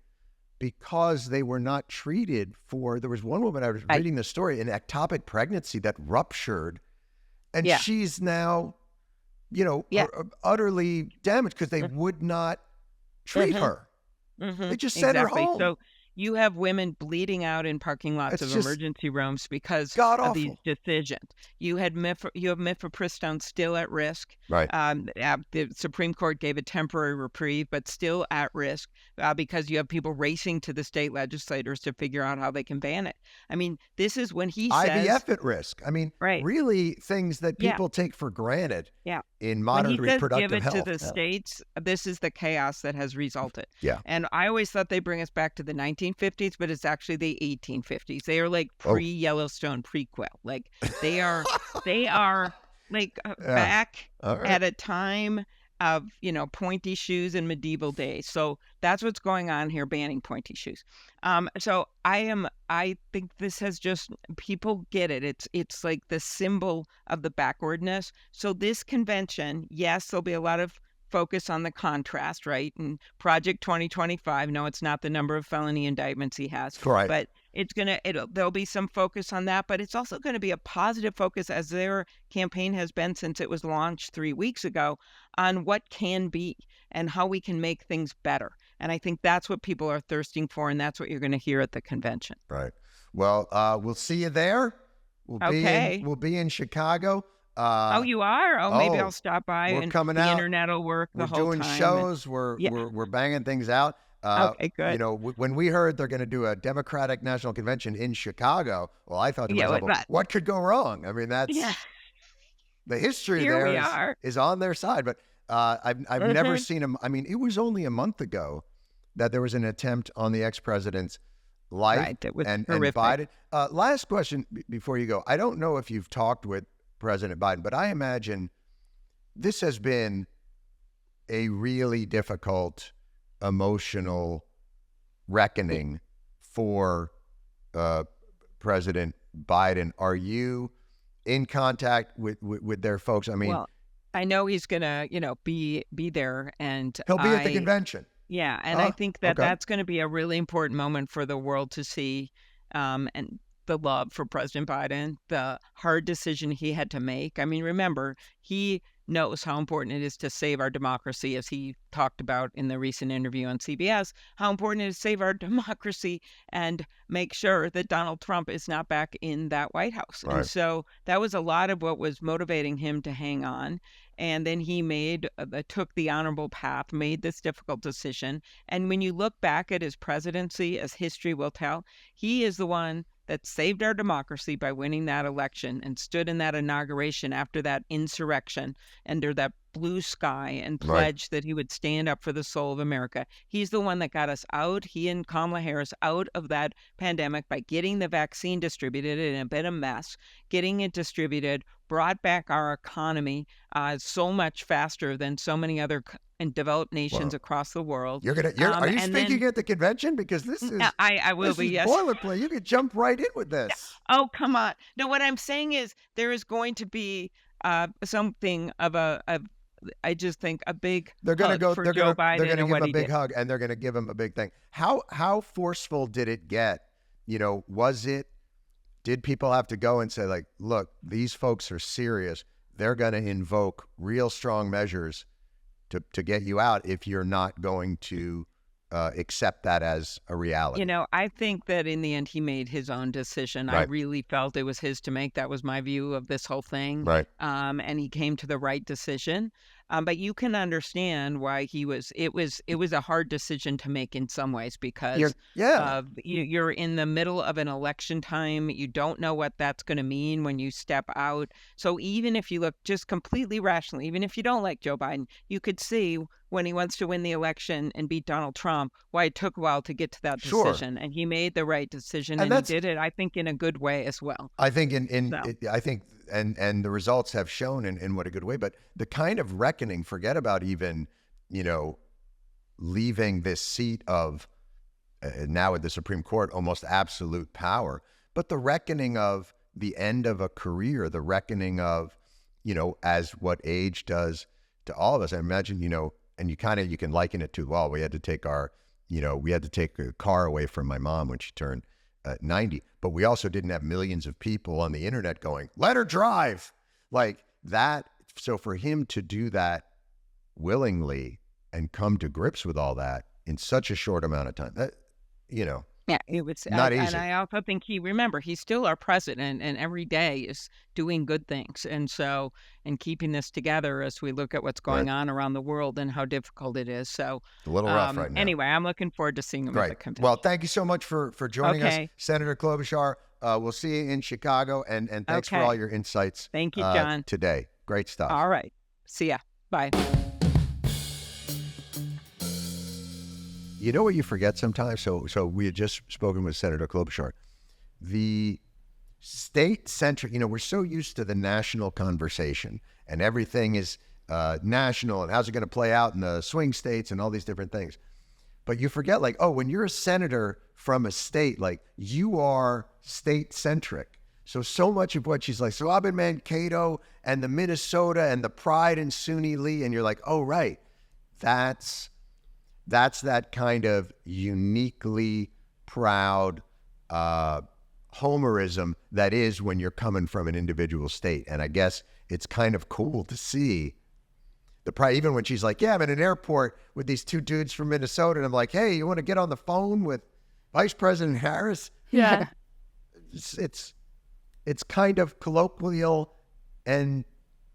because they were not treated for. There was one woman, I was reading the story, an ectopic pregnancy that ruptured, and she's now, utterly damaged because they would not treat her. They just sent her home. So you have women bleeding out in parking lots of emergency rooms because of these decisions. You have mifepristone still at risk. Right. The Supreme Court gave a temporary reprieve, but still at risk because you have people racing to the state legislators to figure out how they can ban it. I mean, this is when he says IVF at risk. I mean, really things that people take for granted in modern reproductive health. When he says give it to the states, this is the chaos that has resulted. Yeah. And I always thought they bring us back to the 1950s, but it's actually the 1850s. They are like pre-Yellowstone prequel. Like they are like back at a time of, pointy shoes in medieval days. So that's what's going on here, banning pointy shoes. So I think this has just, people get it. It's like the symbol of the backwardness. So this convention, yes, there'll be a lot of focus on the contrast, right? And Project 2025, no, it's not the number of felony indictments he has, right. But there'll be some focus on that, but it's also going to be a positive focus, as their campaign has been since it was launched 3 weeks ago, on what can be and how we can make things better. And I think that's what people are thirsting for, and that's what you're going to hear at the convention. Right. Well, we'll see you there. We'll be in Chicago. You are? Maybe I'll stop by. We're and coming the out. Internet will work the whole time. We're doing shows. We're banging things out. Okay, good. When we heard they're going to do a Democratic National Convention in Chicago, well, I thought to myself, what could go wrong? I mean, that's the history there is on their side. But I've never seen him. I mean, it was only a month ago that there was an attempt on the ex-president's life, right, that was and horrific. Biden. Last question before you go. I don't know if you've talked with President Biden, but I imagine this has been a really difficult emotional reckoning for President Biden. Are you in contact with their folks? I mean, well, I know he's gonna, be there, and he'll be at the convention. Yeah, and I think that's going to be a really important moment for the world to see, and the love for President Biden, the hard decision he had to make. I mean, remember, he knows how important it is to save our democracy, as he talked about in the recent interview on CBS, how important it is to save our democracy and make sure that Donald Trump is not back in that White House. Right. And so that was a lot of what was motivating him to hang on. And then he took the honorable path, made this difficult decision. And when you look back at his presidency, as history will tell, he is the one that saved our democracy by winning that election and stood in that inauguration after that insurrection under that blue sky and pledged that he would stand up for the soul of America. He's the one that got us out, he and Kamala Harris, out of that pandemic by getting the vaccine distributed in a bit of mess, getting it distributed, brought back our economy so much faster than so many other and developed nations across the world. Are you speaking at the convention? Because this is I will be. Yes. Boilerplate. You could jump right in with this. Oh, come on! No, what I'm saying is there is going to be something of I just think a big. They're going to go. They're Joe Biden going to give him a big did. hug, and they're going to give him a big thing. How forceful did it get? Was it? Did people have to go and say, like, look, these folks are serious. They're going to invoke real strong measures to get you out if you're not going to accept that as a reality. I think that in the end he made his own decision. Right. I really felt it was his to make. That was my view of this whole thing. Right. And he came to the right decision. But you can understand why it was a hard decision to make in some ways, because you're in the middle of an election time. You don't know what that's going to mean when you step out. So even if you look just completely rationally, even if you don't like Joe Biden, you could see when he wants to win the election and beat Donald Trump, why it took a while to get to that decision. Sure. And he made the right decision, and he did it, I think, in a good way as well. I think I think the results have shown in what a good way, but the kind of reckoning, forget about even, leaving this seat of now at the Supreme Court, almost absolute power, but the reckoning of the end of a career, the reckoning of, as what age does to all of us. I imagine, and you can liken it to, well, we had to take our we had to take a car away from my mom when she turned 90, but we also didn't have millions of people on the internet going, let her drive like that. So for him to do that willingly and come to grips with all that in such a short amount of time, that, Yeah, it was not and easy. I also think he's still our president, and every day is doing good things. And so, and keeping this together as we look at what's going on around the world and how difficult it is. So, It's a little rough right now. anyway, I'm looking forward to seeing him at the Great. convention. Well, thank you so much for joining us, Okay. Senator Klobuchar. We'll see you in Chicago, and thanks for Okay. all your insights. Thank you, John. Today. Great stuff. All right. See ya. Bye. You know what you forget sometimes? So we had just spoken with Senator Klobuchar. The state-centric, we're so used to the national conversation, and everything is national, and how's it going to play out in the swing states and all these different things. But you forget, like, when you're a senator from a state, like, you are state-centric. So much of what she's like, so I'm in Mankato and the Minnesota and the pride in SUNY Lee, and you're like, oh, right, that's that kind of uniquely proud homerism that is when you're coming from an individual state. And I guess it's kind of cool to see the pride, even when she's like, yeah, I'm in an airport with these two dudes from Minnesota. And I'm like, hey, you want to get on the phone with Vice President Harris? Yeah. It's kind of colloquial and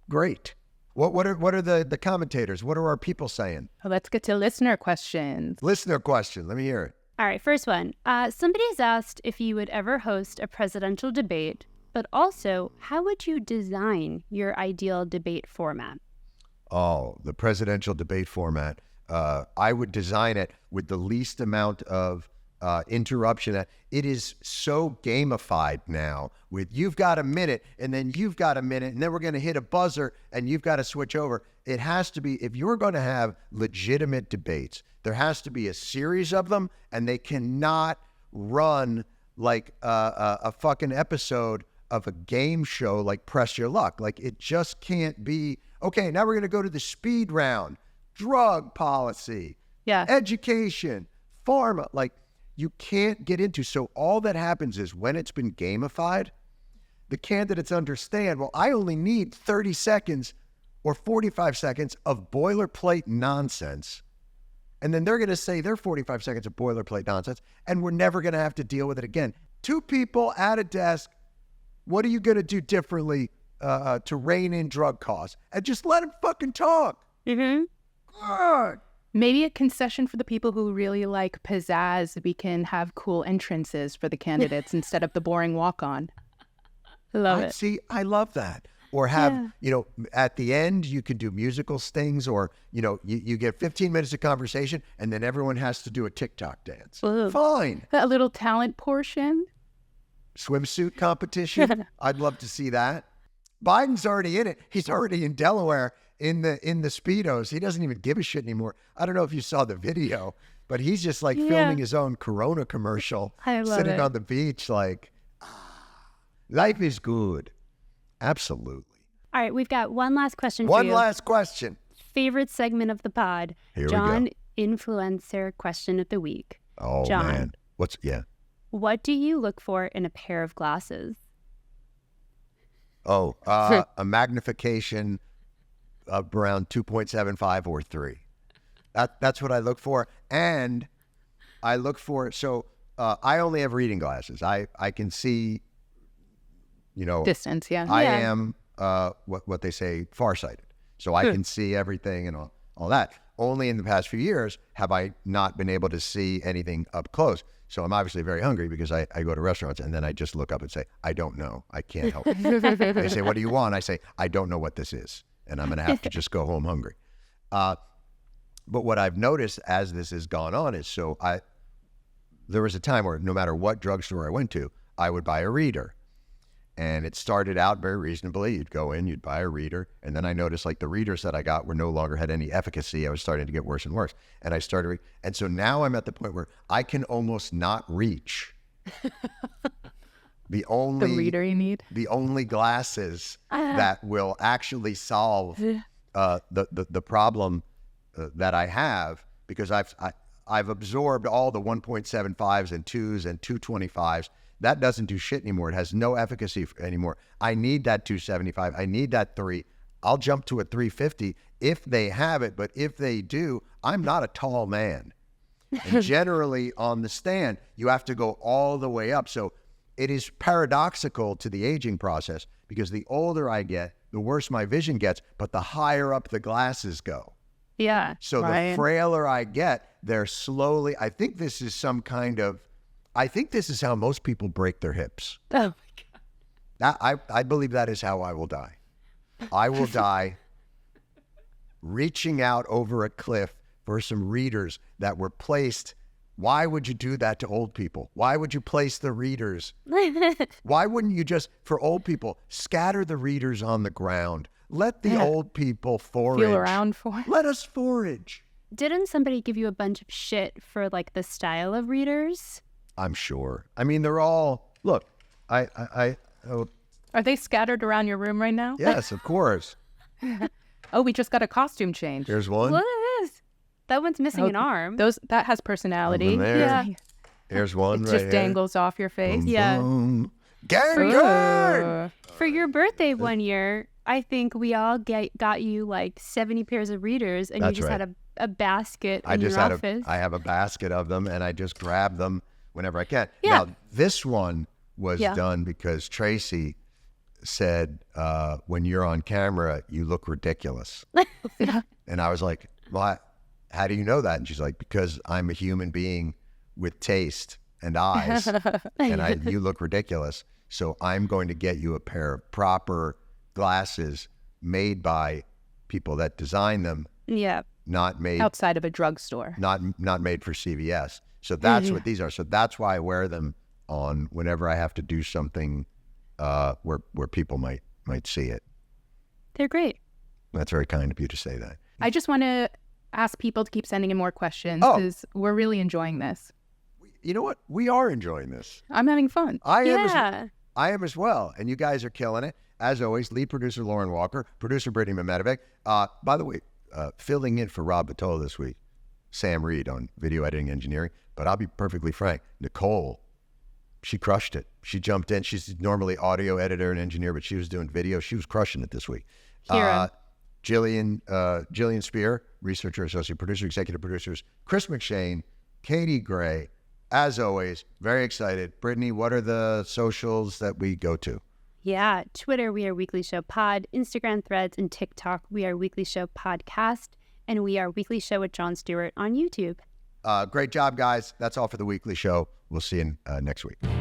great. What are the commentators? What are our people saying? Well, let's get to listener questions. Listener question. Let me hear it. All right, first one. Somebody's asked if you would ever host a presidential debate, but also, how would you design your ideal debate format? Oh, the presidential debate format. I would design it with the least amount of interruption. It is so gamified now with you've got a minute and then you've got a minute and then we're going to hit a buzzer and you've got to switch over. It has to be, if you're going to have legitimate debates, there has to be a series of them, and they cannot run like a fucking episode of a game show like Press Your Luck. Like, it just can't be, okay, now we're going to go to the speed round, drug policy, Yeah. education, pharma. Like, you can't get into. So all that happens is when it's been gamified, the candidates understand, well, I only need 30 seconds or 45 seconds of boilerplate nonsense. And then they're going to say their 45 seconds of boilerplate nonsense, and we're never going to have to deal with it again. Two people at a desk, what are you going to do differently to rein in drug costs? And just let them fucking talk. Mm-hmm. God. Maybe a concession for the people who really like pizzazz. We can have cool entrances for the candidates instead of the boring walk-on. Love it. See, I love that. Or have, at the end, you can do musical stings, or, you get 15 minutes of conversation and then everyone has to do a TikTok dance. Ooh. Fine. A little talent portion. Swimsuit competition. I'd love to see that. Biden's already in it. He's already in Delaware in the Speedos. He doesn't even give a shit anymore. I don't know if you saw the video, but he's just like filming his own Corona commercial, I love sitting it. on the beach like, life is good. Absolutely. All right, we've got one last question for One you. last question. Favorite segment of the pod. Here we John, go. influencer question of the week. Oh, John. man. What do you look for in a pair of glasses? Oh, a magnification of around 2.75 or 3. That's what I look for. And I look for, I only have reading glasses. I can see, Distance, yeah. I am what they say, farsighted. So I can see everything and all that. Only in the past few years have I not been able to see anything up close. So I'm obviously very hungry because I go to restaurants and then I just look up and say, I don't know. I can't help it. They say, what do you want? I say, I don't know what this is. And I'm going to have to just go home hungry. But what I've noticed as this has gone on is, there was a time where no matter what drugstore I went to, I would buy a reader. And it started out very reasonably. You'd go in, you'd buy a reader. And then I noticed like the readers that I got were no longer had any efficacy. I was starting to get worse and worse. And I started, and so now I'm at the point where I can almost not reach the reader you need. The only glasses that will actually solve the problem that I have, because I've absorbed all the 1.75s and 2s and 225s. That doesn't do shit anymore. It has no efficacy anymore. I need that 275. I need that 3. I'll jump to a 350 if they have it, but if they do, I'm not a tall man. And generally on the stand, you have to go all the way up. So it is paradoxical to the aging process because the older I get, the worse my vision gets, but the higher up the glasses go. Yeah. So the frailer I get, they're slowly, I think this is how most people break their hips. Oh my God. I believe that is how I will die. I will die reaching out over a cliff for some readers that were placed. Why would you do that to old people? Why would you place the readers? Why wouldn't you just, for old people, scatter the readers on the ground? Let the old people forage. Feel around for it. Let us forage. Didn't somebody give you a bunch of shit for like the style of readers? I'm sure. I mean, they're all, look, Are they scattered around your room right now? yes, of course. Oh, we just got a costume change. Here's one. Look at this. That one's missing an arm. That has personality. Over there. Yeah. Here's one It right just here. dangles off your face. Yeah. Boom. Gang, For gang! For your birthday one year, I think we all got you like 70 pairs of readers, and That's you just right. had a basket I in just your had office. I have a basket of them, and I just grab them whenever I can. Yeah. Now, this one was Yeah. done because Tracy said, when you're on camera, you look ridiculous. And I was like, well, how do you know that? And she's like, because I'm a human being with taste and eyes, and you look ridiculous. So I'm going to get you a pair of proper glasses made by people that design them, Yeah. not made Outside of a drugstore. not made for CVS. So that's what these are. So that's why I wear them on whenever I have to do something where people might see it. They're great. That's very kind of you to say that. I just want to ask people to keep sending in more questions Oh. because we're really enjoying this. You know what? We are enjoying this. I'm having fun. I Yeah. am as well. And you guys are killing it. As always, lead producer Lauren Walker, producer Brittany Mimetovic. By the way, filling in for Rob Vitola this week, Sam Reed on video editing engineering. But I'll be perfectly frank, Nicole, she crushed it. She jumped in. She's normally audio editor and engineer, but she was doing video. She was crushing it this week. Hero. Jillian Spear, researcher, associate producer, executive producers, Chris McShane, Katie Gray. As always, very excited. Brittany, what are the socials that we go to? Yeah. Twitter, we are Weekly Show Pod. Instagram, Threads, and TikTok, we are Weekly Show Podcast. And we are Weekly Show with Jon Stewart on YouTube. Great job, guys. That's all for the weekly show. We'll see you next week.